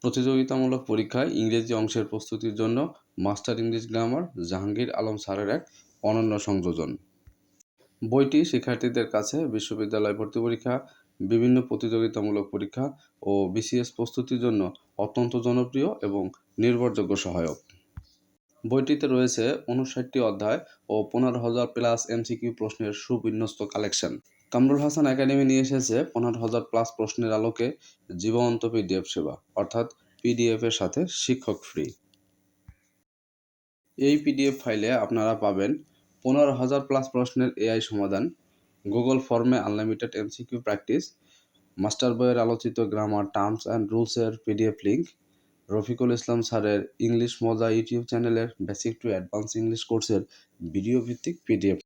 প্রতিযোগিতামূলক পরীক্ষায় ইংরেজি অংশের প্রস্তুতির জন্য master English grammar Jahangir Alam স্যারের এক অনন্য সংযোজন। বইটি শিক্ষার্থীদের কাছে বিশ্ববিদ্যালয় ভর্তি পরীক্ষা, বিভিন্ন প্রতিযোগিতামূলক পরীক্ষা ও বিসিএস প্রস্তুতির জন্য অত্যন্ত জনপ্রিয় এবং নির্ভরযোগ্য সহায়ক। বইটিতে রয়েছে ৫৯টি অধ্যায় ও ১৫,০০০ প্লাস এমসিকিউ প্রশ্নের সুবিন্যস্ত কালেকশন। কামরুল হাসান একাডেমি নিয়ে এসেছে ১৫,০০০ প্লাস প্রশ্নের আলোকে জীবন্ত পিডিএফ সেবা, অর্থাৎ পিডিএফ এর সাথে শিক্ষক ফ্রি। এই পিডিএফ ফাইলে আপনারা পাবেন ১৫,০০০ প্লাস প্রশ্নের এআই সমাধান, গুগল ফর্মে আনলিমিটেড এমসিকিউ প্র্যাকটিস, মাস্টার বইয়ের আলোচিত গ্রামার, টার্মস অ্যান্ড রুলসের পিডিএফ লিঙ্ক, রফিকুল ইসলাম স্যারের ইংলিশ মজা ইউটিউব চ্যানেলের বেসিক টু অ্যাডভান্স ইংলিশ কোর্সের ভিডিও ভিত্তিক পিডিএফ